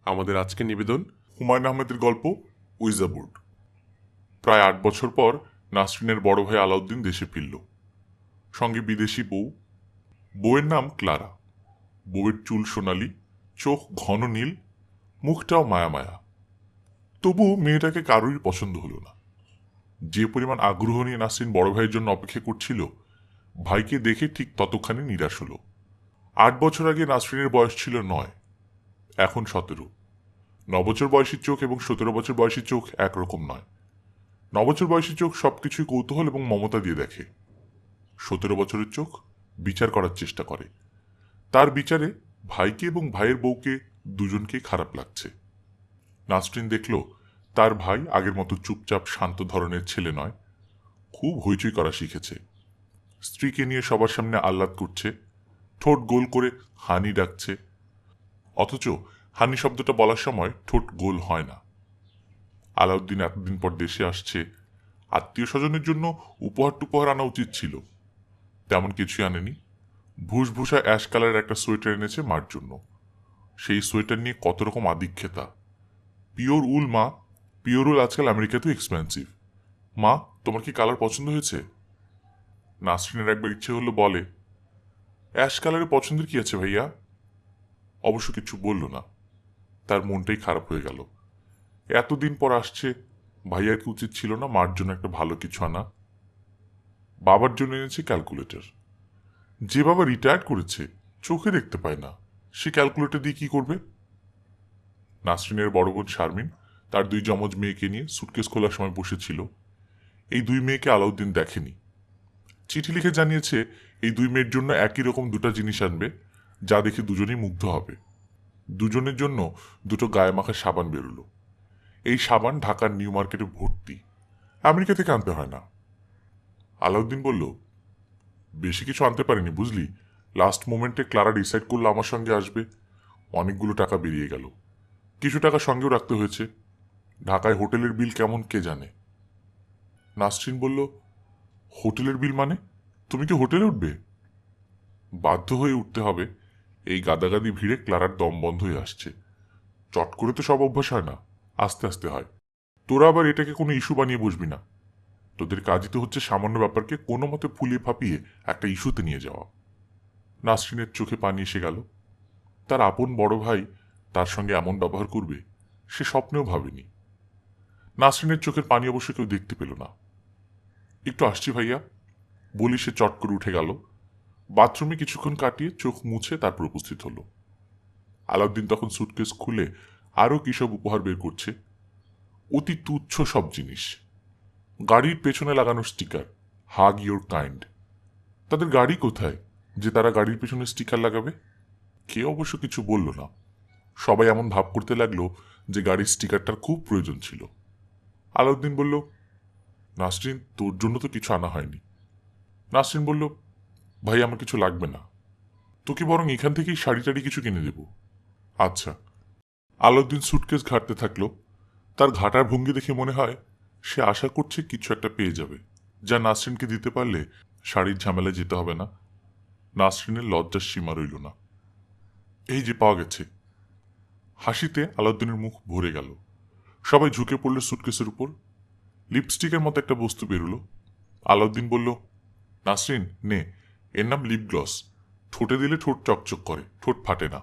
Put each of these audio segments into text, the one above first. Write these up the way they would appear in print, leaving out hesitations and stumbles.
আমাদের আজকের নিবেদন হুমায়ুন আহমেদের গল্প উইজাবোর্ড। প্রায় ৮ বছর পর নাসরিনের বড় ভাই আলাউদ্দিন দেশে ফিরল, সঙ্গে বিদেশি বউ। বউয়ের নাম ক্লারা। বউয়ের চুল সোনালি, চোখ ঘন নীল, মুখটাও মায়া মায়া। তবু মেয়েটাকে কারোরই পছন্দ হলো না। যে পরিমাণ আগ্রহ নিয়ে নাসরিন বড় ভাইয়ের জন্য অপেক্ষা করছিল, ভাইকে দেখে ঠিক ততখানি নিরাশ হলো। ৮ বছর আগে নাসরিনের বয়স ছিল ৯, এখন ১৭। ৯ বছর বয়সী চোখ এবং ১৭ বছর বয়সী চোখ একরকম নয়। ৯ বছর বয়সী চোখ সবকিছুই কৌতূহল এবং মমতা দিয়ে দেখে। ১৭ বছরের চোখ বিচার করার চেষ্টা করে। তার বিচারে ভাইকে এবং ভাইয়ের বউকে দুজনকেই খারাপ লাগছে। নাসরিন দেখল তার ভাই আগের মতো চুপচাপ শান্ত ধরনের ছেলে নয়, খুব হইচই করা শিখেছে। স্ত্রীকে নিয়ে সবার সামনে আহ্লাদ করছে, ঠোঁট গোল করে হানি ডাকছে, অথচ হানি শব্দটা বলার সময় ঠোঁট গোল হয় না। আলাউদ্দিন এতদিন পর দেশে আসছে, আত্মীয় স্বজনের জন্য উপহার টুপহার আনা উচিত ছিল, তেমন কিছুই আনেনি। ভুসভুসা অ্যাশ কালারের একটা সোয়েটার এনেছে মার জন্য। সেই সোয়েটার নিয়ে কত রকম আদিক্ষেতা। পিওর উল মা, পিওর উল আজকাল আমেরিকাতেও এক্সপেন্সিভ। মা, তোমার কি কালার পছন্দ হয়েছে? নাসরিনের একবার ইচ্ছে হলো বলে, অ্যাশ কালারে পছন্দের কি আছে ভাইয়া? অবশ্য কিছু বলল না। তার মনটাই খারাপ হয়ে গেল। এতদিন পর আসছে, ভাইয়ার কি উচিত ছিল না মার জন্য একটা ভালো কিছু আনা? বাবার জন্য এনেছে ক্যালকুলেটর। যে বাবা রিটায়ার করেছে, চোখে দেখতে পায় না, সে ক্যালকুলেটর দিয়ে কি করবে? নাসরিনের বড় বোন শারমিন তার ২ যমজ মেয়েকে নিয়ে সুটকেস খোলার সময় বসেছিল। এই ২ মেয়েকে আলাউদ্দিন দেখেনি। চিঠি লিখে জানিয়েছে এই ২ মেয়ের জন্য একই রকম ২টা জিনিস আনবে, যা দেখে দুজনেই মুগ্ধ হবে। দুজনের জন্য ২টো গায়ে মাখা সাবান বেরোলো। এই সাবান ঢাকার নিউ মার্কেটে ভর্তি, আমেরিকা থেকে আনতে হয় না। আলাউদ্দিন বলল, বেশি কিছু আনতে পারিনি বুঝলি, লাস্ট মোমেন্টে ক্লারা ডিসাইড করলো আমার সঙ্গে আসবে। অনেকগুলো টাকা বেরিয়ে গেল, কিছু টাকা সঙ্গেও রাখতে হয়েছে। ঢাকায় হোটেলের বিল কেমন কে জানে। নাসরিন বলল, হোটেলের বিল মানে? তুমি কি হোটেলে উঠবে? বাধ্য হয়ে উঠতে হবে। এই গাদাগাদি ভিড়ে ক্লারার দম বন্ধ হয়ে আসছে। চট করে তো সব অভ্যাস হয় না, আস্তে আস্তে হয়। তোরা আবার এটাকে কোনো ইস্যু বানিয়ে বসবি না। তোদের কাজই তো হচ্ছে সামান্য ব্যাপারকে কোনো মতে ফুলিয়ে ফাঁপিয়ে একটা ইস্যুতে নিয়ে যাওয়া। নাসরিনের চোখে পানি এসে গেল। তার আপন বড় ভাই তার সঙ্গে এমন ব্যবহার করবে সে স্বপ্নেও ভাবেনি। নাসরিনের চোখের পানি অবশ্য কেউ দেখতে পেল না। একটু আসছি ভাইয়া বলি সে চট করে উঠে গেল। বাথরুমে কিছুক্ষণ কাটিয়ে চোখ মুছে তারপর উপস্থিত হলো। আলাউদ্দিন তখন সুটকেস খুলে আরও কী সব উপহার বের করছে। অতি তুচ্ছ সব জিনিস। গাড়ির পেছনে লাগানো স্টিকার, হাগ ইয়োর কাইন্ড। তাদের গাড়ি কোথায় যে তারা গাড়ির পেছনে স্টিকার লাগাবে? কেউ অবশ্য কিছু বলল না। সবাই এমন ভাব করতে লাগলো যে গাড়ির স্টিকারটার খুব প্রয়োজন ছিল। আলাউদ্দিন বলল, নাসরিন তোর জন্য তো কিছু আনা হয়নি। নাসরিন বলল, ভাই আমার কিছু লাগবে না, তোকে বরং এখান থেকেই শাড়ি টাড়ি কিছু কিনে দেব। আচ্ছা। আলাউদ্দিন সুটকেস ঘাঁটতে থাকলো। তার ঘাটার ভঙ্গি দেখে মনে হয় সে আশা করছে কিছু একটা পেয়ে যাবে, যা নাসরিনকে দিতে পারলে শাড়ির ঝামেলায় যেতে হবে না। নাসরিনের লজ্জার সীমা রইল না। এই যে পাওয়া গেছে। হাসিতে আলাউদ্দিনের মুখ ভরে গেল। সবাই ঝুঁকে পড়ল সুটকেসের উপর। লিপস্টিকের মতো একটা বস্তু বেরোলো। আলাউদ্দিন বলল, নাসরিন নে, এর নাম লিপ গ্লস। ঠোঁটে দিলে ঠোঁট চকচক করে, ঠোঁট ফাটে না।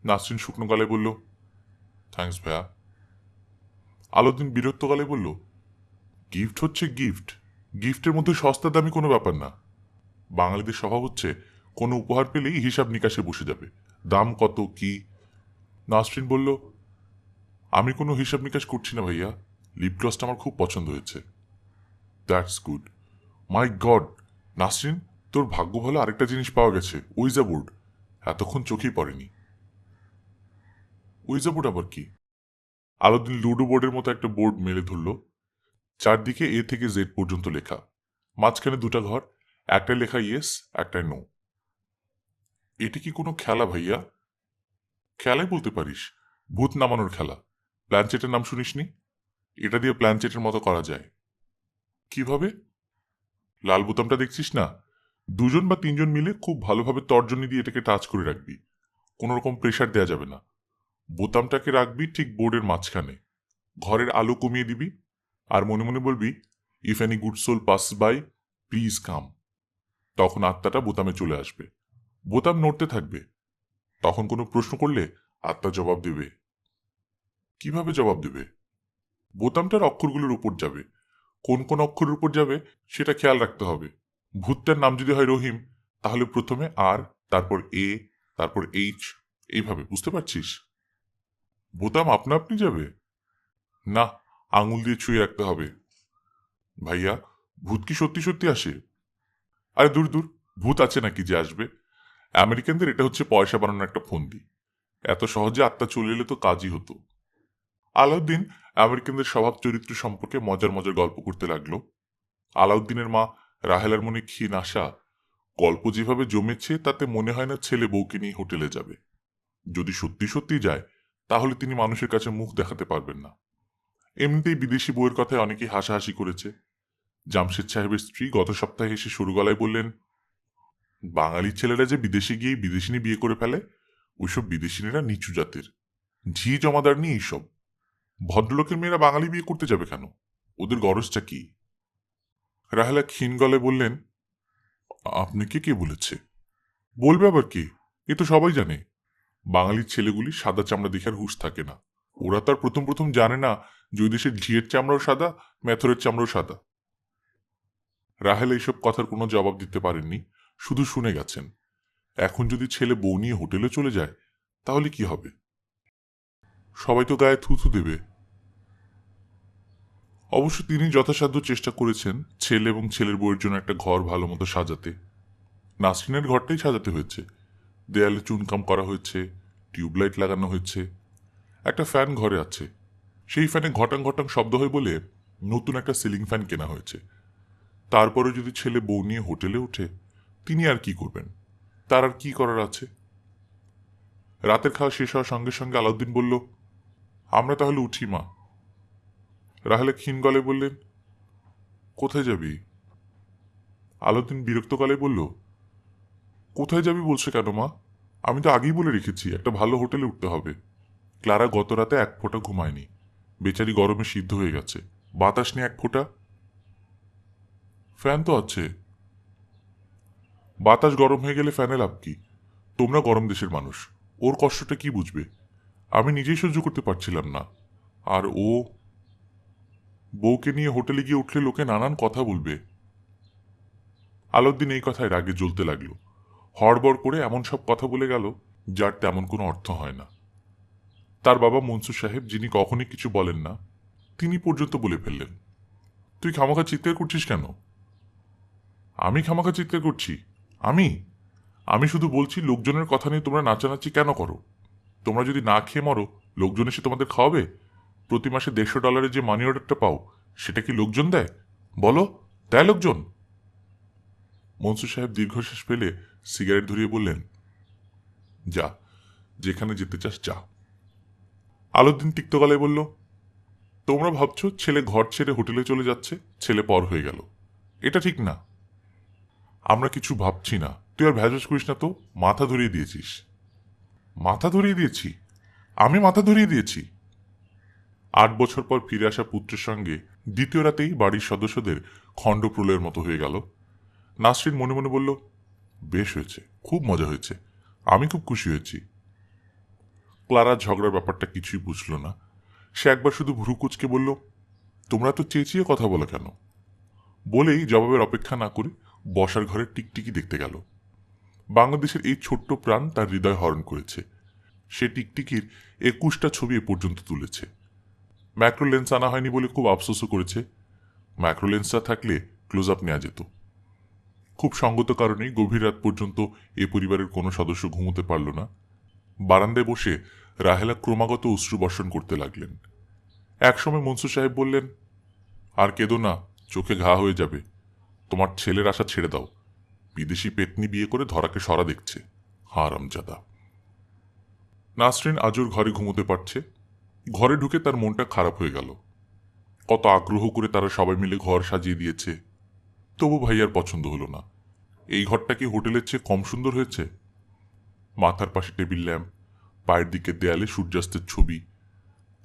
নাসরিন শুকনো গলায় বলল, থ্যাঙ্কস ভাইয়া। আলাউদ্দিন বিরক্ত গলায় বলল, গিফট হচ্ছে গিফট, গিফটের মধ্যে সস্তা দামি কোনো ব্যাপার না। বাঙালিদের স্বভাব হচ্ছে কোনো উপহার পেলেই হিসাব নিকাশে বসে যাবে, দাম কত কি। নাসরিন বলল, আমি কোনো হিসাব নিকাশ করছি না ভাইয়া, লিপ গ্লসটা আমার খুব পছন্দ হয়েছে। That's good. My god Nasrin, তোর ভাগ্য ভালো, আরেকটা জিনিস পাওয়া গেছে, উইজা বোর্ড। এতক্ষণ চোখেই পড়েনি। উইজা বোর্ড আবার কি? আলাউদ্দিন লুডো বোর্ডের মতো একটা বোর্ড মেলে ধরল। চারদিকে এ থেকে জেড পর্যন্ত লেখা, মাঝখানে 2টা ঘর, একটায় লেখা ইয়েস, একটায় নো। এটা কি কোনো খেলা ভাইয়া? খেলাই বলতে পারিস, ভূত নামানোর খেলা। প্ল্যানচেটের নাম শুনিসনি? এটা দিয়ে প্ল্যানচেটের মতো করা যায়। কিভাবে? লাল বোতামটা দেখছিস না? 2জন বা 3জন মিলে খুব ভালোভাবে তর্জনী দিয়ে এটাকে টাচ করে রাখবি। কোনো রকম প্রেশার দেয়া যাবে না। বোতামটাকে রাখবি ঠিক বোর্ডের মাঝখানে, ঘরের আলো কমিয়ে দিবি, আর মনে মনে বলবি, if any good soul pass by please come. তখন আত্মাটা বোতামে চলে আসবে, বোতাম নড়তে থাকবে। তখন কোনো প্রশ্ন করলে আত্মা জবাব দেবে। কিভাবে জবাব দেবে? বোতামটার অক্ষরগুলোর উপর যাবে, কোন কোন অক্ষরের উপর যাবে সেটা খেয়াল রাখতে হবে। ভূতটার নাম যদি হয় রহিম, তাহলে প্রথমে আর, তারপর এ, তারপর এইচ, এইভাবে। বুঝতে পারছিস? বোতাম আপনা আপনি যাবে না, আঙুল দিয়ে ছুঁয়ে রাখতে হবে। ভাইয়া, ভূত কি সত্যি সত্যি আসে? আরে দূর দূর, ভূত আছে নাকি যে আসবে? আমেরিকানদের এটা হচ্ছে পয়সা বানানোর একটা ফন্দি। এত সহজে আত্মা চলে এলে তো কাজই হতো। আলাউদ্দিন আমেরিকানদের স্বভাব চরিত্র সম্পর্কে মজার মজার গল্প করতে লাগলো। আলাউদ্দিনের মা রাহেলার মনে ক্ষীণ আশা। গল্প যেভাবে জমেছে তাতে মনে হয় না ছেলে বউকে নিয়ে হোটেলে যাবে। যদি সত্যি সত্যি যায় তাহলে তিনি মানুষের কাছে মুখ দেখাতে পারবেন না। এমনিতেই বিদেশি বউয়ের কথায় অনেকেই হাসাহাসি করেছে। জামশেদ সাহেবের স্ত্রী গত সপ্তাহে এসে সরু গলায় বললেন, বাঙালি ছেলেরা যে বিদেশে গিয়ে বিদেশিনী বিয়ে করে ফেলে, ওইসব বিদেশিনীরা নিচু জাতের, ঝি জমাদার নিয়ে এইসব। ভদ্রলোকের মেয়েরা বাঙালি বিয়ে করতে যাবে কেন? ওদের গরজটা কি? রাহেলা ক্ষীণ গলায় বললেন, আপনাকে কে বলেছে? বলবে আবার কে? এ তো সবাই জানে। বাঙালির ছেলেগুলি সাদা চামড়া দেখার হুঁশ থাকে না। ওরা তার প্রথম প্রথম জানে না যে ওই দেশের ঝিয়ের চামড়াও সাদা, মেথরের চামড়াও সাদা। রাহেলা এইসব কথার কোনো জবাব দিতে পারেননি, শুধু শুনে গেছেন। এখন যদি ছেলে বউ নিয়ে হোটেলে চলে যায় তাহলে কি হবে? সবাই তো গায়ে থুথু দেবে। অবশ্য তিনি যথাসাধ্য চেষ্টা করেছেন ছেলে এবং ছেলের বউয়ের জন্য একটা ঘর ভালো মতো সাজাতে। নাসরিনের ঘরটাই সাজাতে হয়েছে। দেয়ালে চুনকাম করা হয়েছে, টিউবলাইট লাগানো হয়েছে, একটা ফ্যান ঘরে আছে। সেই ফ্যানে ঘটাং ঘটাং শব্দ হয় বলে নতুন একটা সিলিং ফ্যান কেনা হয়েছে। তারপরে যদি ছেলে বউ নিয়ে হোটেলে ওঠে, তিনি আর কি করবেন? তার আর কি করার আছে? রাতের খাওয়া শেষ হওয়ার সঙ্গে সঙ্গে আলাউদ্দিন বলল, আমরা তাহলে উঠি মা। রাহেলা ক্ষীণ গলায় বললেন, কোথায় যাবি? আলাউদ্দিন বিরক্ত গলায় বলল, কোথায় যাবি বলছে কেন মা? আমি তো আগেই বলে রেখেছি একটা ভালো হোটেলে উঠতে হবে। ক্লারা গত রাতে এক ফোঁটা ঘুমায়নি, বেচারি গরমে সিদ্ধ হয়ে গেছে। বাতাস নেই এক ফোঁটা। ফ্যান তো আছে। বাতাস গরম হয়ে গেলে ফ্যানে লাভ কি? তোমরা গরম দেশের মানুষ, ওর কষ্টটা কি বুঝবে? আমি নিজেই সহ্য করতে পারছিলাম না। আর ও বউকে নিয়ে হোটেলে গিয়ে উঠলে লোকে নানান কথা বলবে। আলাউদ্দিন এই কথায় রাগে জ্বলতে লাগলো। হড়বড় করে এমন সব কথা বলে গেল যার তেমন কোনো অর্থ হয় না। তার বাবা মনসুর সাহেব, যিনি কখনই কিছু বলেন না, তিনি পর্যন্ত বলে ফেললেন, তুই খামাখা চিৎকার করছিস কেন? আমি খামাখা চিৎকার করছি? আমি আমি শুধু বলছি লোকজনের কথা নিয়ে তোমরা নাচানাচি কেন করো? তোমরা যদি না খেয়ে মরো, লোকজন এসে তোমাদের খাওয়াবে? প্রতি মাসে $150 যে মানি অর্ডারটা পাও, সেটা কি লোকজন দেয়? বলো, দেয় লোকজন? মনসুর সাহেব দীর্ঘশ্বাস ফেলে সিগারেট ধরিয়ে বললেন, যা, যেখানে যেতে চাস যা। আলাউদ্দিন তিক্ত গলায় বলল, তোমরা ভাবছো ছেলে ঘর ছেড়ে হোটেলে চলে যাচ্ছে, ছেলে পর হয়ে গেল। এটা ঠিক না। আমরা কিছু ভাবছি না, তুই আর ভেজাস করিস না তো। মাথা ধরিয়ে দিয়েছিস। মাথা ধরিয়ে দিয়েছি? আমি মাথা ধরিয়ে দিয়েছি? 8 বছর পর ফিরে আসা পুত্রের সঙ্গে দ্বিতীয় রাতেই বাড়ির সদস্যদের খণ্ড প্রলয়ের মতো হয়ে গেল। নাসরিন মনে মনে বলল, বেশ হয়েছে, খুব মজা হয়েছে, আমি খুব খুশি হয়েছি। ক্লারা ঝগড়ার ব্যাপারটা কিছুই বুঝল না। সে একবার শুধু ভ্রু কুচকে বলল, তোমরা তো চেঁচিয়ে কথা বলো কেন? বলেই জবাবের অপেক্ষা না করে বসার ঘরে টিকটিকি দেখতে গেল। বাংলাদেশের এই ছোট্ট প্রাণ তার হৃদয় হরণ করেছে। সে টিকটিকির 21টা ছবি এ পর্যন্ত তুলেছে। ম্যাক্রো লেন্স আনা হয়নি বলে খুব আফসোসও করেছে। ম্যাক্রো লেন্সটা থাকলে ক্লোজ আপ নেওয়া যেত। খুব সঙ্গত কারণেই গভীর রাত পর্যন্ত এ পরিবারের কোনো সদস্য ঘুমোতে পারল না। বারান্দায় বসে রাহেলা ক্রমাগত অশ্রু বর্ষণ করতে লাগলেন। একসময় মনসুর সাহেব বললেন, আর কেঁদো না, চোখে ঘা হয়ে যাবে। তোমার ছেলের আশা ছেড়ে দাও। বিদেশি পেতনি বিয়ে করে ধরাকে সরা দেখছে, হারামজাদা। নাসরিন আজর ঘরে ঘুমোতে পারছে। ঘরে ঢুকে তার মনটা খারাপ হয়ে গেল। কত আগ্রহ করে তারা সবাই মিলে ঘর সাজিয়ে দিয়েছে, তবু ভাইয়ার পছন্দ হলো না। এই ঘরটা কি হোটেলের চেয়ে কম সুন্দর হয়েছে? মাথার পাশে টেবিল ল্যাম্প, পায়ের দিকে দেয়ালে সূর্যাস্তের ছবি,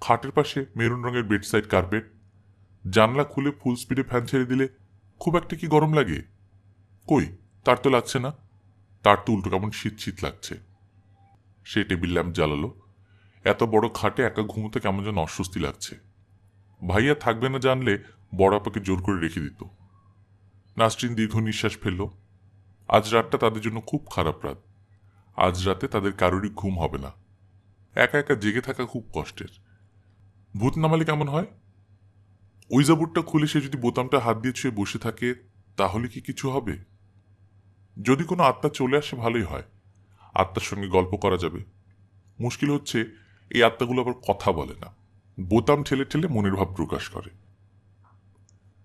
খাটের পাশে মেরুন রঙের বেডসাইড কার্পেট। জানলা খুলে ফুল স্পিডে ফ্যান ছেড়ে দিলে খুব একটা কি গরম লাগে? কই, তার তো লাগছে না। তার তো উল্টো কেমন শীত শীত লাগছে। সে টেবিল ল্যাম্প জ্বালালো। এত বড় খাটে একা ঘুমোতে কেমন যেন অস্বস্তি লাগছে। ভাইয়া থাকবে না জানলে বড় আপাকে জোর করে রেখে দিত। নাসরিন দীর্ঘ নিঃশ্বাস ফেলল। আজ রাতটা তাদের জন্য খুব খারাপ রাত। আজ রাতে তাদের কারোরই ঘুম হবে না। একা একা জেগে থাকা খুব কষ্টের। ভূত নামালে কেমন হয়? ওইজা বোর্ডটা খুলে সে যদি বোতামটা হাত দিয়ে ছুঁয়ে বসে থাকে, তাহলে কি কিছু হবে? যদি কোনো আত্মা চলে আসে ভালোই হয়, আত্মার সঙ্গে গল্প করা যাবে। মুশকিল হচ্ছে এই আত্মাগুলো আবার কথা বলে না, বোতাম ঠেলে ঠেলে মনের ভাব প্রকাশ করে।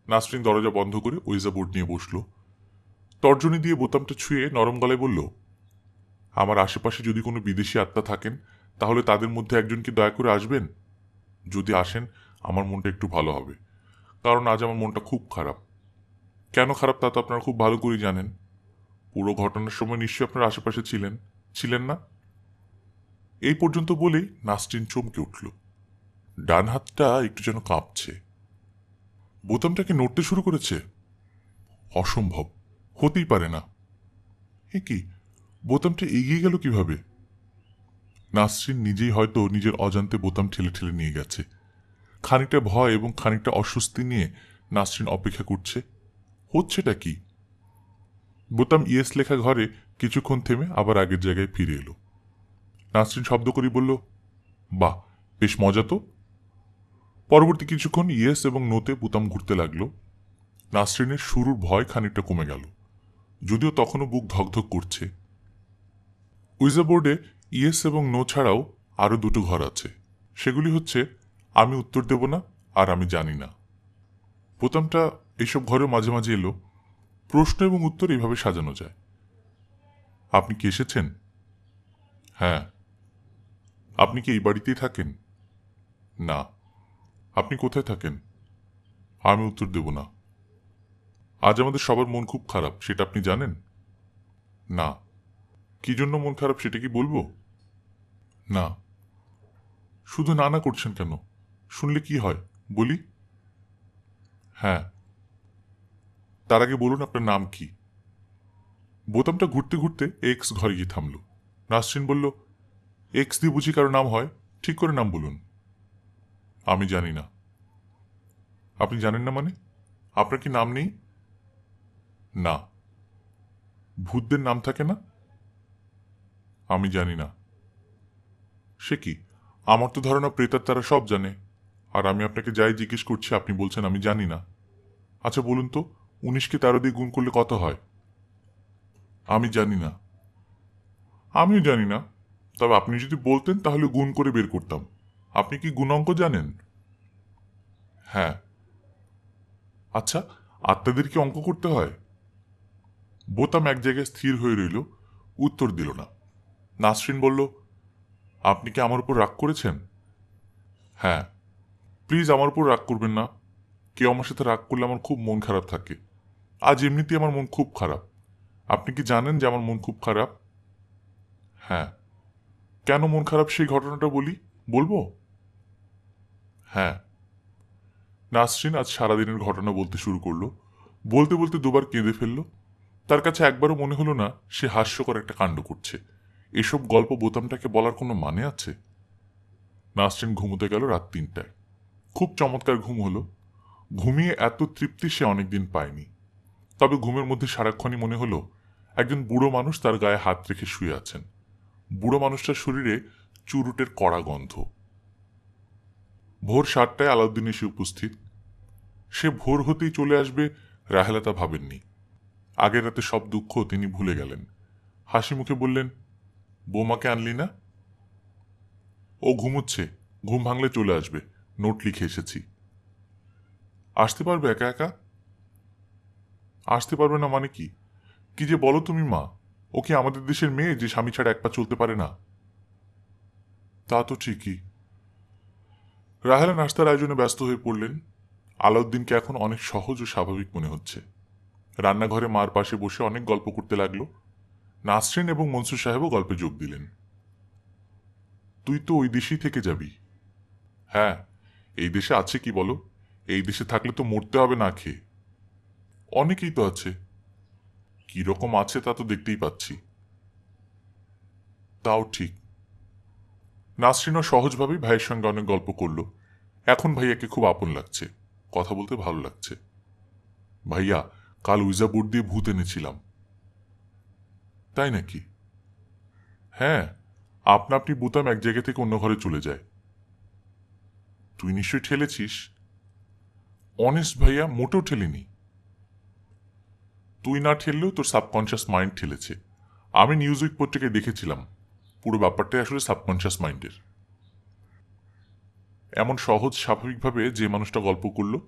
নাসরিন দরজা বন্ধ করে ওইজা বোর্ড নিয়ে বসল। তর্জনী দিয়ে বোতামটা ছুঁয়ে নরম গলায় বলল, আমার আশেপাশে যদি কোনো বিদেশি আত্মা থাকেন, তাহলে তাদের মধ্যে একজনকে দয়া করে আসবেন। যদি আসেন আমার মনটা একটু ভালো হবে, কারণ আজ আমার মনটা খুব খারাপ। কেন খারাপ তা তো আপনারা খুব ভালো করেই জানেন। পুরো ঘটনার সময় নিশ্চয়ই আপনার আশেপাশে ছিলেন না? এই পর্যন্ত বলেই নাসরিন চমকে উঠল। ডান হাতটা একটু যেন কাঁপছে। বোতামটাকে নড়তে শুরু করেছে। অসম্ভব, হতেই পারে না। এ কি, বোতামটা এগিয়ে গেল কিভাবে? নাসরিন নিজেই হয়তো নিজের অজান্তে বোতাম ঠেলে ঠেলে নিয়ে গেছে। খানিকটা ভয় এবং খানিকটা অস্বস্তি নিয়ে নাসরিন অপেক্ষা করছে, হচ্ছেটা কি। বোতাম ইয়েস লেখা ঘরে কিছুক্ষণ থেমে আবার আগের জায়গায় ফিরে এলো। নাসরিন শব্দ করে বলল, বাহ, বেশ মজা তো। পরবর্তী কিছুক্ষণ ইয়েস এবং নোতে বোতাম ঘুরতে লাগলো। নাসরিনের শুরুর ভয় খানিকটা কমে গেল, যদিও তখনও বুক ধকধক করছে। উইজা বোর্ডে ইয়েস এবং নো ছাড়াও আরও দুটো ঘর আছে। সেগুলি হচ্ছে আমি উত্তর দেব না আর আমি জানি না। বোতামটা এইসব ঘরে মাঝে মাঝে এলো। প্রশ্ন এবং উত্তর এইভাবে সাজানো যায়। আপনি কি এসেছেন? হ্যাঁ। আপনি কি এই বাড়িতেই থাকেন? না। আপনি কোথায় থাকেন? আমি উত্তর দেব না। আজ আমাদের সবার মন খুব খারাপ, সেটা আপনি জানেন? না। কি জন্য মন খারাপ সেটা কি বলবো? না। শুধু না না করছেন কেন? শুনলে কি হয় বলি? হ্যাঁ। তার আগে বলুন আপনার নাম কি? বোতামটা ঘুরতে ঘুরতে এক্স ঘরে গিয়ে থামল। নাসরিন বলল, এক্স দিয়ে বুঝি কারো নাম হয়? ঠিক করে নাম বলুন। আমি জানি না। আপনি জানেন না মানে? আপনার কি নাম নেই? না। ভূতদের নাম থাকে না? আমি জানি না। সে কি, আমার তো ধারণা প্রেতাত্মারা সব জানে, আর আমি আপনাকে যাই জিজ্ঞেস করছি আপনি বলছেন আমি জানি না। আচ্ছা বলুন তো, 19কে 13 দিয়ে গুণ করলে কত হয়? আমি জানি না। আমিও জানি না, তবে আপনি যদি বলতেন তাহলে গুণ করে বের করতাম। আপনি কি গুণ অঙ্ক জানেন? হ্যাঁ। আচ্ছা, আত্মাদের কি অঙ্ক করতে হয়? বোতাম এক জায়গায় স্থির হয়ে রইল, উত্তর দিল না। নাসরিন বলল, আপনি কি আমার উপর রাগ করেছেন? হ্যাঁ। প্লিজ আমার উপর রাগ করবেন না। কেউ আমার সাথে রাগ করলে আমার খুব মন খারাপ থাকে। আজ এমনিতেই আমার মন খুব খারাপ। আপনি কি জানেন যে আমার মন খুব খারাপ? হ্যাঁ। কেন মন খারাপ সেই ঘটনাটা বলবো? হ্যাঁ। নাসরিন আজ সারাদিনের ঘটনা বলতে শুরু করলো। বলতে বলতে দুবার কেঁদে ফেলল। তার কাছে একবারও মনে হলো না সে হাস্যকর একটা কাণ্ড করছে। এসব গল্প বোতামটাকে বলার কোনো মানে আছে? নাসরিন ঘুমোতে গেল রাত 3টায়। খুব চমৎকার ঘুম হলো। ঘুমিয়ে এত তৃপ্তি সে অনেকদিন পায়নি। তবে ঘুমের মধ্যে সারাক্ষণই মনে হলো একজন বুড়ো মানুষ তার গায়ে হাত রেখে শুয়ে আছেন। বুড়ো মানুষটার শরীরে চুরুটের কড়া গন্ধ। ভোর 7টায় আলাউদ্দিন এসে উপস্থিত। সে ভোর হতেই চলে আসবে রাহেলা তা ভাবেননি। আগের রাতে সব দুঃখ তিনি ভুলে গেলেন। হাসি মুখে বললেন, বৌমাকে আনলি না? ও ঘুমুচ্ছে, ঘুম ভাঙলে চলে আসবে, নোট লিখে এসেছি। আসতে পারবে একা একা? আসতে পারবে না মানে কি? কি যে বলো তুমি মা, ও কি আমাদের দেশের মেয়ে যে স্বামী ছাড়া এক পা চলতে পারে না? তা তো ঠিকই। রাহেলা নাস্তার আয়োজনে ব্যস্ত হয়ে পড়লেন। আলাউদ্দিনকে এখন অনেক সহজ ও স্বাভাবিক মনে হচ্ছে। রান্নাঘরে মার পাশে বসে অনেক গল্প করতে লাগলো। নাসরিন এবং মনসুর সাহেবও গল্পে যোগ দিলেন। তুই তো ওই দেশেই থেকে যাবি। হ্যাঁ, এই দেশে আছে কি বলো? এই দেশে থাকলে তো মরতে হবে না খেয়ে। অনেকেই তো আছে। কিরকম আছে তা তো দেখতেই পাচ্ছি। তাও ঠিক। নাসরিনও সহজভাবেই ভাইয়ের সঙ্গে অনেক গল্প করল। এখন ভাইয়াকে খুব আপন লাগছে, কথা বলতে ভালো লাগছে। ভাইয়া, কাল উইজা বোর্ড দিয়ে ভূত এনেছিলাম। তাই নাকি? হ্যাঁ, আপনা আপনি বোতাম এক জায়গা থেকে অন্য ঘরে চলে যায়। তুই নিশ্চয়ই ঠেলেছিস? অনেস্ট ভাইয়া, মোটেও ঠেলিনি। তুই না ঠেললেও তোর সাবকনশিয়াস মাইন্ড ঠেলেছে। আমি নিউজ উইক পত্রিকায় দেখেছিলাম, পুরো ব্যাপারটাই আসলে সাবকনশিয়াস মাইন্ডের। এমন সহজ স্বাভাবিকভাবে যে মানুষটা গল্প করলো,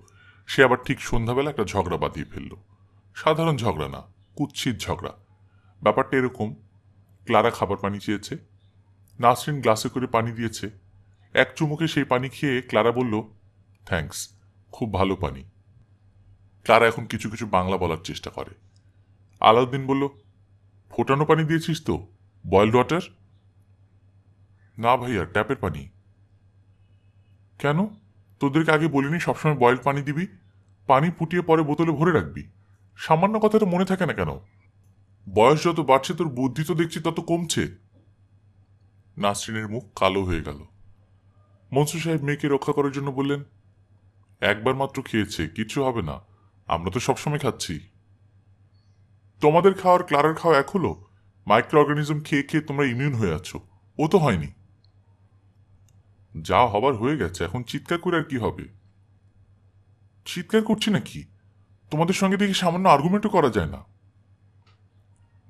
সে আবার ঠিক সন্ধ্যাবেলা একটা ঝগড়া বাঁধিয়ে ফেলল। সাধারণ ঝগড়া না, কুৎসিত ঝগড়া। ব্যাপারটা এরকম, ক্লারা খাবার পানি চেয়েছে, নাসরিন গ্লাসে করে পানি দিয়েছে। এক চুমুকে সেই পানি খেয়ে ক্লারা বলল, থ্যাঙ্কস, খুব ভালো পানি। ক্লারা এখন কিছু কিছু বাংলা বলার চেষ্টা করে। আলাউদ্দিন বলল, ফোটানো পানি দিয়েছিস তো? Boiled water? না ভাইয়া, ট্যাপের পানি। কেন? তোদেরকে আগে বলিনি সবসময় বয়েলড পানি দিবি? পানি ফুটিয়ে পরে বোতলে ভরে রাখবি। সামান্য কথাটা মনে থাকে না কেন? বয়স যত বাড়ছে তোর বুদ্ধি তো দেখছি তত কমছে। নাসরিনের মুখ কালো হয়ে গেল। মনসুর সাহেব মেয়েকে রক্ষা করার জন্য বললেন, একবার মাত্র খেয়েছে, কিছু হবে না, আমরা তো সবসময় খাচ্ছি। তোমাদের খাওয়ার ক্লারার খাওয়া এক হলো? মাইক্রো অর্গানিজম খেয়ে খেয়ে তোমরা ইমিউন হয়ে আছো, ও তো হয়নি। যা হবার হয়ে গেছে, এখন চিৎকার করে আর কি হবে? চিৎকার করছি নাকি? তোমাদের সঙ্গে দেখি সামান্য আর্গুমেন্টও করা যায় না।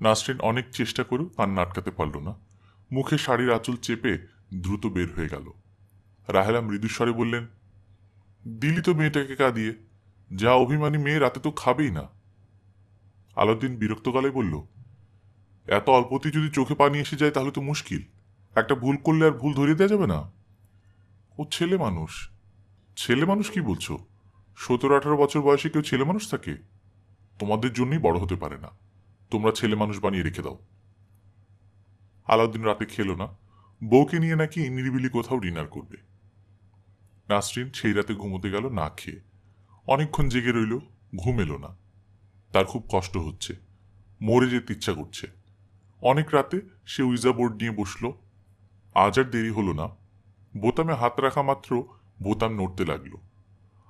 নাসরিন অনেক চেষ্টা করেও কান্না আটকাতে পারল না। মুখে শাড়ির আঁচল চেপে দ্রুত বের হয়ে গেল। রাহেলা মৃদুস্বরে বললেন, দিলি তো মেয়েটাকে কাঁদিয়ে, যা অভিমানী মেয়ে, রাতে তো খাবেই না। আলাউদ্দিন বিরক্ত গলায় বলল, এত অল্পতেই যদি চোখে পানি এসে যায় তাহলে তো মুশকিল। একটা ভুল করলে আর ভুল ধরিয়ে দেওয়া যাবে না। ও ছেলে মানুষ। ছেলে মানুষ কি বলছো? 17-18 বছর বয়সে কেউ ছেলে মানুষ থাকে? তোমাদের জন্যই বড় হতে পারে না, তোমরা ছেলে মানুষ বানিয়ে রেখে দাও। আলাউদ্দিন রাতে খেলো না, বউকে নিয়ে নাকি নিরিবিলি কোথাও ডিনার করবে। নাসরিন সেই রাতে ঘুমোতে গেল না খেয়ে। অনেকক্ষণ জেগে রইল, ঘুম এলো না। তার খুব কষ্ট হচ্ছে, মরে যেতে ইচ্ছা করছে। অনেক রাতে সে উইজা বোর্ড নিয়ে বসল। আজ আর দেরি হলো না। বোতামে হাত রাখা মাত্র বোতাম নড়তে লাগলো।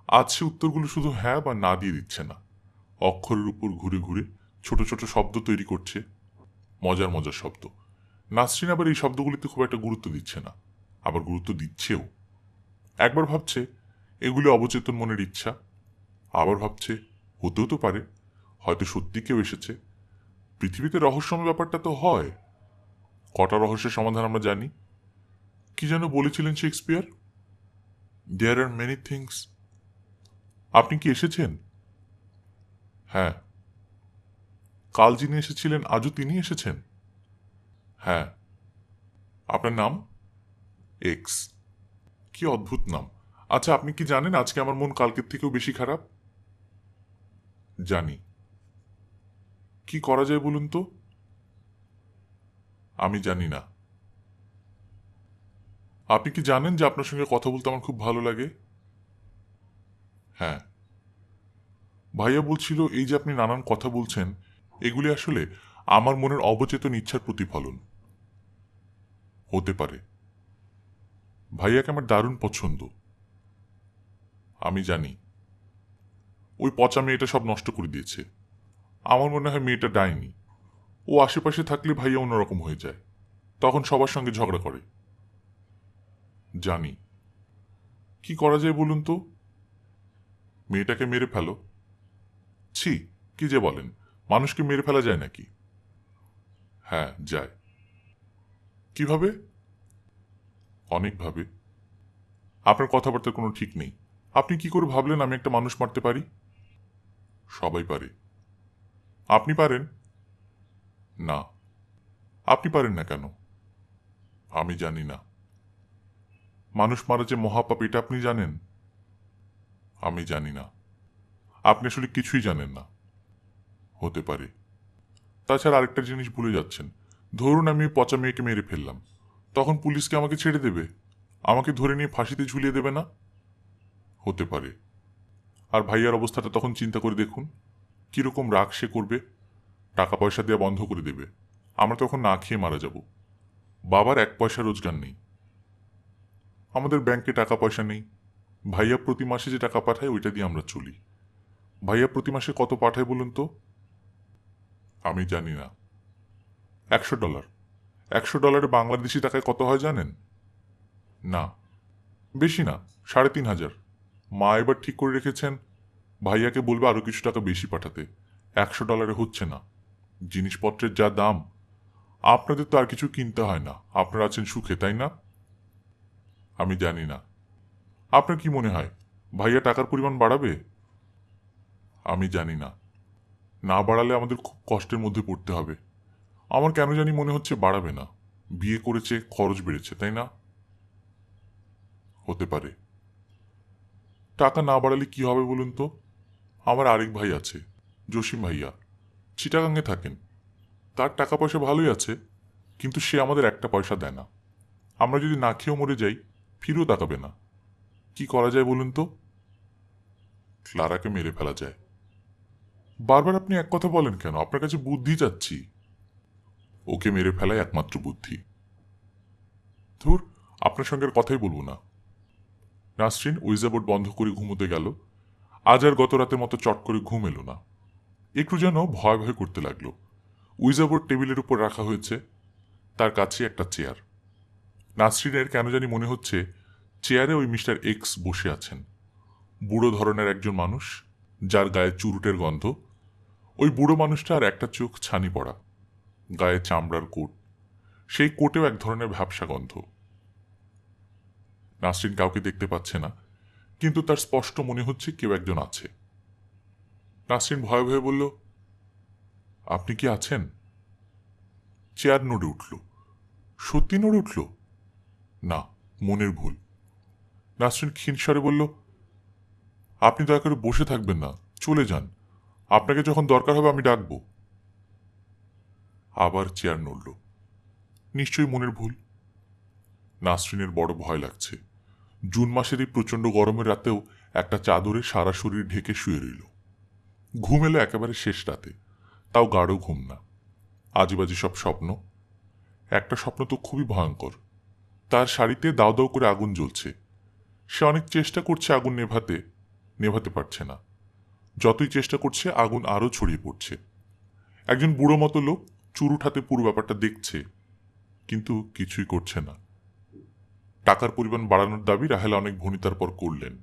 আজ সে উত্তরগুলো শুধু হ্যাঁ বা না দিয়ে দিচ্ছে না, অক্ষরের উপর ঘুরে ঘুরে ছোট ছোট শব্দ তৈরি করছে, মজার মজার শব্দ। নাসরিন আবার এই শব্দগুলিতে খুব একটা গুরুত্ব দিচ্ছে না, আবার গুরুত্ব দিচ্ছেও। একবার ভাবছে এগুলি অবচেতন মনের ইচ্ছা, আবার ভাবছে হতেও তো পারে, হয়তো সত্যি কেউ এসেছে। পৃথিবীতে রহস্যময় ব্যাপারটা তো হয়। কটা রহস্যের সমাধান আমরা জানি। কি যেন বলেছিলেন Shakespeare, there are many things. আপনি কি এসেছেন? হ্যাঁ। কাল যিনি এসেছিলেন আজও তিনি এসেছেন? হ্যাঁ। আপনার নাম? এক্স। কি অদ্ভুত নাম। আচ্ছা, আপনি কি জানেন আজকে আমার মন কালকের থেকেও বেশি খারাপ? জানি। কি করা যায় বলুন তো? আমি জানি না। আপনি কি জানেন যে আপনার সঙ্গে কথা বলতে আমার খুব ভালো লাগে? হ্যাঁ। ভাইয়া বলছিল এই যে আপনি নানান কথা বলছেন, এগুলি আসলে আমার মনের অবচেতন ইচ্ছার প্রতিফলন। হতে পারে। ভাইয়াকে আমার দারুণ পছন্দ। আমি জানি। ওই পচা মেয়েটা সব নষ্ট করে দিয়েছে। আমার মনে হয় মেয়েটা ডাইনি। ও আশেপাশে থাকলে ভাইয়া অন্যরকম হয়ে যায়, তখন সবার সঙ্গে ঝগড়া করে। জানি। কি করা যায় বলুন তো? মেয়েটাকে মেরে ফেলো। ছি, কি যে বলেন, মানুষকে মেরে ফেলা যায় নাকি? হ্যাঁ, যায়। কিভাবে? অনেকভাবে। আপনার কথাবার্তার কোনো ঠিক নেই। আপনি কি করে ভাবলেন আমি একটা মানুষ মারতে পারি? সবাই পারে। আপনি পারেন? না। আপনি পারেন না কেন? আমি জানি না। মানুষ মারা যে মহাপাপ এটা আপনি জানেন? আমি জানি না। আপনি আসলে কিছুই জানেন না। হতে পারে। তাছাড়া আরেকটা জিনিস ভুলে যাচ্ছেন। ধরুন আমি ওই পচা মেয়েকে মেরে ফেললাম, তখন পুলিশকে আমাকে ছেড়ে দেবে, আমাকে ধরে নিয়ে ফাঁসিতে ঝুলিয়ে দেবে না? হতে পারে। আর ভাইয়ার অবস্থাটা তখন চিন্তা করে দেখুন, কিরকম রাগ সে করবে। টাকা পয়সা দেওয়া বন্ধ করে দেবে, আমরা তখন না খেয়ে মারা যাব। বাবার 1 পয়সা রোজগার নেই, আমাদের ব্যাংকে টাকা পয়সা নেই। ভাইয়া প্রতি মাসে যে টাকা পাঠায় ওইটা দিয়ে আমরা চলি। ভাইয়া প্রতি মাসে কত পাঠায় বলুন তো? আমি জানি না। $100। $100 বাংলাদেশি টাকায় কত হয় জানেন? না, বেশি না, 3,500। মা এবার ঠিক করে রেখেছেন ভাইয়াকে বলবে আরো কিছু টাকা বেশি পাঠাতে। $100 হচ্ছে না, জিনিসপত্রের যা দাম। আপনাদের তো আর কিছু কিনতে হয় না, আপনারা আছেন সুখে, তাই না? আমি জানি না। আপনার কি মনে হয় ভাইয়া টাকার পরিমাণ বাড়াবে? আমি জানি না। না বাড়ালে আমাদের খুব কষ্টের মধ্যে পড়তে হবে। আমার কেন জানি মনে হচ্ছে বাড়াবে না। বিয়ে করেছে, খরচ বেড়েছে, তাই না? হতে পারে। টাকা না বাড়ালে কি হবে বলুন তো? আমার আরেক ভাই আছে, জসিম ভাইয়া, চিটাগাঙ্গে থাকেন। তার টাকা পয়সা ভালোই আছে, কিন্তু সে আমাদের 1 পয়সা দেয় না। আমরা যদি না খেয়েও মরে যাই, ফিরেও তাকাবে না। কি করা যায় বলুন তো? ক্লারাকে মেরে ফেলা যায়। বারবার আপনি এক কথা বলেন কেন? আপনার কাছে বুদ্ধি চাচ্ছি। ওকে মেরে ফেলাই একমাত্র বুদ্ধি। ধুর, আপনার সঙ্গে আর কথাই বলবো না। নাসরিন ওইজা বোর্ড বন্ধ করে ঘুমোতে গেল। আজ আর গত রাতের মতো চট করে ঘুম এলো না। একটু যেন ভয় ভয় করতে লাগলো। উইজা বোর্ড টেবিলের উপর রাখা হয়েছে, তার কাছে একটা চেয়ার। নাসরিনের কেন জানি মনে হচ্ছে চেয়ারে ওই মিস্টার এক্স বসে আছেন। বুড়ো ধরনের একজন মানুষ, যার গায়ে চুরুটের গন্ধ। ওই বুড়ো মানুষটা আর একটা চোখ ছানি পড়া, গায়ে চামড়ার কোট। সেই কোটেও এক ধরনের ভ্যাপসা গন্ধ। নাসরিন কাউকে দেখতে পাচ্ছে না, কিন্তু তার স্পষ্ট মনে হচ্ছে কেউ একজন আছে। নাসরিন ভয়ে ভয়ে বলল, আপনি কি আছেন? চেয়ার নড়ে উঠল। সত্যি নড়ে উঠল? না, মনের ভুল। নাসরিন ক্ষীণস্বরে বলল, আপনি দয়া করে বসে থাকবেন না, চলে যান। আপনাকে যখন দরকার হবে আমি ডাকব। আবার চেয়ার নড়ল। নিশ্চয়ই মনের ভুল। নাসরিনের বড় ভয় লাগছে। জুন মাসের এই প্রচণ্ড গরমের রাতেও একটা চাদরে সারা শরীর ঢেকে শুয়ে রইল। ঘুম এলো একেবারে শেষ রাতে, তাও গাঢ় ঘুম না, আজেবাজে সব স্বপ্ন। একটা স্বপ্ন তো খুবই ভয়ঙ্কর। তার শাড়িতে দাও দাও করে আগুন জ্বলছে। সে অনেক চেষ্টা করছে আগুন নেভাতে, নেভাতে পারছে না। যতই চেষ্টা করছে আগুন আরও ছড়িয়ে পড়ছে। একজন বুড়ো মতো লোক চুরুট হাতে পুরো ব্যাপারটা দেখছে, কিন্তু কিছুই করছে না। টাকার পরিমাণ বাড়ানোর দাবি রাহেলা অনেক ভনিতার পর করলেন।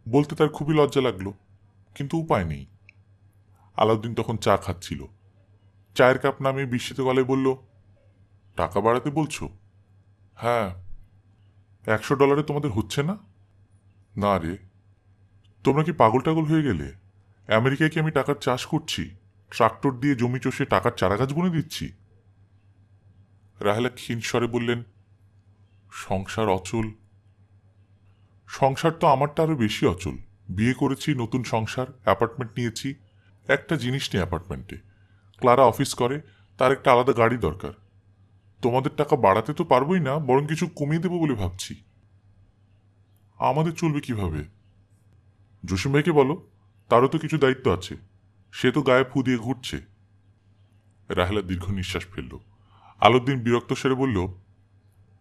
বলতে তার খুবই লজ্জা লাগলো, কিন্তু উপায় নেই। আলাউদ্দিন তখন চা খাচ্ছিল। চায়ের কাপ নামিয়ে বিস্মিত গলায় বলল, টাকা বাড়াতে বলছো? হ্যাঁ। $100 তোমাদের হচ্ছে না? না রে। তোমরা কি পাগল টাগল হয়ে গেলে? আমেরিকায় কি আমি টাকার চাষ করছি? ট্রাক্টর দিয়ে জমি চষে টাকার চারাগাছ বুনে দিচ্ছি? রাহেলা ক্ষীণ স্বরে বললেন, সংসার অচল। সংসার তো আমারটা আরো বেশি অচল। বিয়ে করেছি, নতুন সংসার, অ্যাপার্টমেন্ট নিয়েছি। একটা জিনিস নেই অ্যাপার্টমেন্টে। ক্লারা অফিস করে, তার একটা আলাদা গাড়ি দরকার। তোমাদের টাকা বাড়াতে তো পারবোই না, বরং কিছু কমিয়ে দেবো বলে ভাবছি। আমাদের চলবে কিভাবে? জসিম ভাইকে বলো, তারও তো কিছু দায়িত্ব আছে। সে তো গায়ে ফু দিয়ে ঘুরছে। রাহেলা দীর্ঘ নিঃশ্বাস ফেলল। আলাউদ্দিন বিরক্ত সেরে বলল,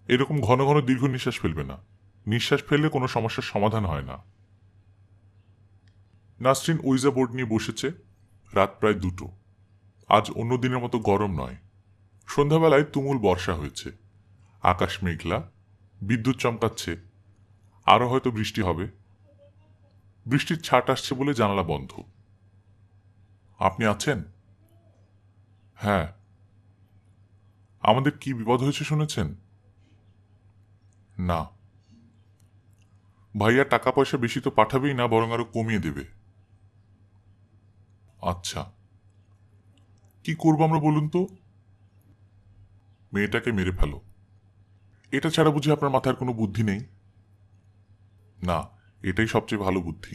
এরকম ঘন ঘন দীর্ঘ নিঃশ্বাস ফেলবে না। নিঃশ্বাস ফেললে কোনো সমস্যার সমাধান হয় না। নাসরিন ওইজা বোর্ড নিয়ে বসেছে। রাত প্রায় 2টো। আজ অন্য দিনের মতো গরম নয়। সন্ধ্যাবেলায় তুমুল বর্ষা হয়েছে। আকাশ মেঘলা, বিদ্যুৎ চমকাচ্ছে। আরও হয়তো বৃষ্টি হবে। বৃষ্টির ছাট আসছে বলে জানালা বন্ধ। আপনি আছেন? হ্যাঁ। আমাদের কি বিপদ হয়েছে শুনেছেন? না। ভাইয়া টাকা পয়সা বেশি তো পাঠাবেই না, বরং আরো কমিয়ে দেবে। আচ্ছা, কি করবো আমরা বলুন তো? মেয়েটাকে মেরে ফেলো। এটা ছাড়া বুঝি আপনার মাথার কোনো বুদ্ধি নেই? না, এটাই সবচেয়ে ভালো বুদ্ধি।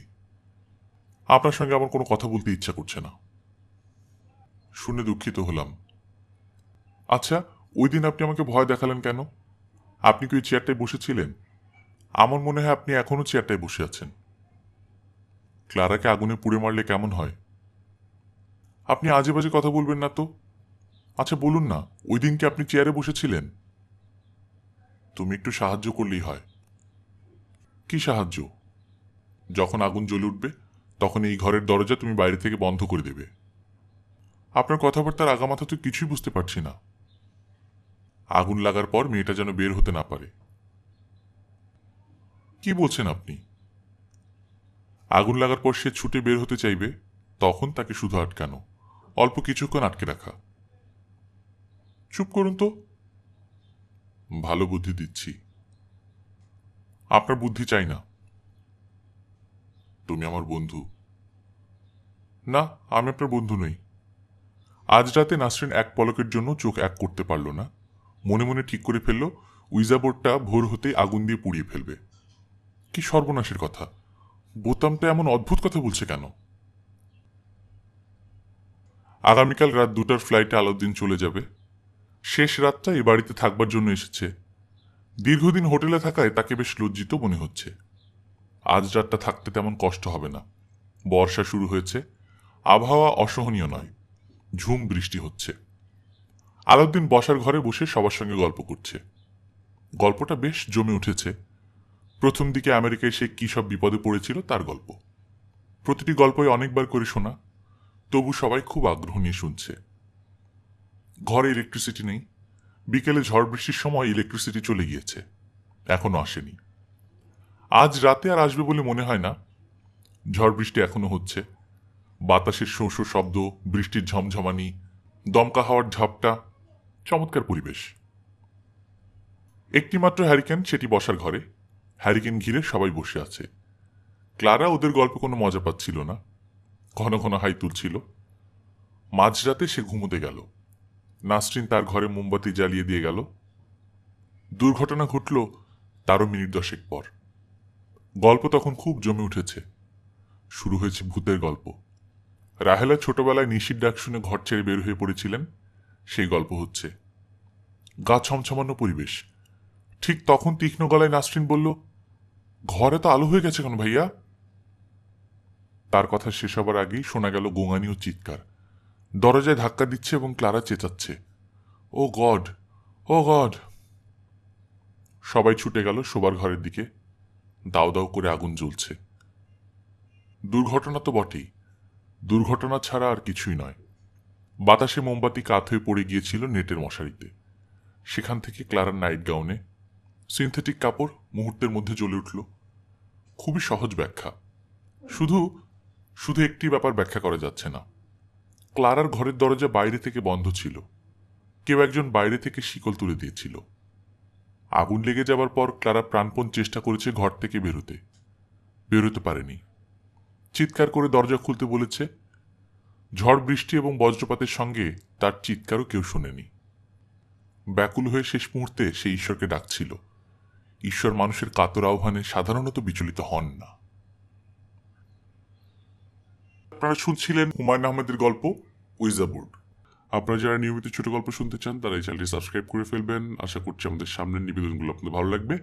আপনার সঙ্গে আমার কোনো কথা বলতে ইচ্ছা করছে না। শুনে দুঃখিত হলাম। আচ্ছা, ওই দিন আপনি আমাকে ভয় দেখালেন কেন? আপনি কি ওই চেয়ারটায় বসেছিলেন? আমার মনে হয় আপনি এখনো চেয়ারটায় বসে আছেন। ক্লারাকে আগুনে পুড়ে মারলে কেমন হয়? আপনি আজে বাজে কথা বলবেন না তো। আচ্ছা বলুন না, ওই দিন কি আপনি চেয়ারে বসেছিলেন? তুমি একটু সাহায্য করলেই হয়। কি সাহায্য? যখন আগুন জ্বলে উঠবে তখন এই ঘরের দরজা তুমি বাইরে থেকে বন্ধ করে দেবে। আপনার কথাবার্তার আগামাথা তো কিছুই বুঝতে পারছি না। আগুন লাগার পর মেয়েটা যেন বের হতে না পারে। কি বলছেন আপনি? আগুন লাগার পর সে ছুটে বের হতে চাইবে, তখন তাকে শুধু আটকানো, অল্প কিছুক্ষণ আটকে রাখা। চুপ করুন তো। ভালো বুদ্ধি দিচ্ছি। আপনার বুদ্ধি চাই না। তুমি আমার বন্ধু। না, আমি আপনার বন্ধু নই। আজ রাতে নাসরিন এক পলকের জন্য চোখ এক করতে পারল না। মনে মনে ঠিক করে ফেলল উইজা বোর্ডটা ভোর হতে আগুন দিয়ে পুড়িয়ে ফেলবে। কি সর্বনাশের কথা! বোতামটা এমন অদ্ভুত কথা বলছে কেন? আগামীকাল রাত 2টার ফ্লাইটে আলাউদ্দিন চলে যাবে। শেষ রাতটা এ বাড়িতে থাকবার জন্য এসেছে। দীর্ঘদিন হোটেলে থাকায় তাকে বেশ লজ্জিত মনে হচ্ছে। আজ রাতটা থাকতে তেমন কষ্ট হবে না। বর্ষা শুরু হয়েছে, আবহাওয়া অসহনীয় নয়, ঝুম বৃষ্টি হচ্ছে। আলাউদ্দিন বসার ঘরে বসে সবার সঙ্গে গল্প করছে। গল্পটা বেশ জমে উঠেছে। প্রথম দিকে আমেরিকায় সে কী সব বিপদে পড়েছিল তার গল্প। প্রতিটি গল্পই অনেকবার করে শোনা, তবু সবাই খুব আগ্রহ নিয়ে শুনছে। ঘরে ইলেকট্রিসিটি নেই। বিকেলে ঝড় বৃষ্টির সময় ইলেকট্রিসিটি চলে গিয়েছে, এখনো আসেনি। আজ রাতে আর আসবে বলে মনে হয় না। ঝড় বৃষ্টি এখনো হচ্ছে। বাতাসের শোঁ শোঁ শব্দ, বৃষ্টির ঝমঝমানি, দমকা হাওয়ার ঝাপটা, চমৎকার পরিবেশ। একটিমাত্র হ্যারিকেন, সেটি বসার ঘরে। হ্যারিকেন ঘিরে সবাই বসে আছে। ক্লারা ওদের গল্পে কোনো মজা পাচ্ছিল না, ঘন ঘন হাই তুলছিল। মাঝরাতে সে ঘুমোতে গেল। নাসরিন তার ঘরে মোমবাতি জ্বালিয়ে দিয়ে গেল। দুর্ঘটনা ঘটল তারও মিনিট 10 পর। গল্প তখন খুব জমে উঠেছে। শুরু হয়েছে ভূতের গল্প। রাহেলা ছোটবেলায় নিশির ডাক শুনে ঘর ছেড়ে বের হয়ে পড়েছিলেন, সেই গল্প হচ্ছে। গা ছমছমানো পরিবেশ। ঠিক তখন তীক্ষ্ণ গলায় নাসরিন বলল, ঘরে তো আলো হয়ে গেছে কেন ভাইয়া? তার কথা শেষ হবার আগেই শোনা গেল গোঙানি ও চিৎকার। দরজায় ধাক্কা দিচ্ছে এবং ক্লারা চেঁচাচ্ছে, ও গড, ও গড! সবাই ছুটে গেল শোবার ঘরের দিকে। দাউ দাউ করে আগুন জ্বলছে। দুর্ঘটনা তো বটেই, দুর্ঘটনা ছাড়া আর কিছুই নয়। বাতাসে মোমবাতি কাত হয়ে পড়ে গিয়েছিল নেটের মশারিতে। সেখান থেকে ক্লারার নাইট গাউনে সিনথেটিক কাপড় মুহূর্তের মধ্যে জ্বলে উঠল। খুবই সহজ ব্যাখ্যা। শুধু শুধু একটি ব্যাপার ব্যাখ্যা করা যাচ্ছে না। ক্লারার ঘরের দরজা বাইরে থেকে বন্ধ ছিল। কেউ একজন বাইরে থেকে শিকল তুলে দিয়েছিল। আগুন লেগে যাবার পর ক্লারা প্রাণপণ চেষ্টা করেছে ঘর থেকে বেরোতে পারেনি। চিৎকার করে দরজা খুলতে বলেছে। ঝড় বৃষ্টি এবং বজ্রপাতের সঙ্গে তার চিৎকারও কেউ শোনেনি। ব্যাকুল হয়ে শেষ মুহূর্তে সে ঈশ্বরকে ডাকছিল। ঈশ্বর মানুষের কাতর আহ্বানে সাধারণত বিচলিত হন না। আপনারা শুনছিলেন হুমায়ুন আহমেদের গল্প উইজা বোর্ড। আপনারা যারা নিয়মিত ছোট গল্প শুনতে চান তারা এই চ্যানেলটি সাবস্ক্রাইব করে ফেলবেন। আশা করছি আমাদের সামনের নিবেদনগুলো আপনাদের ভালো লাগবে।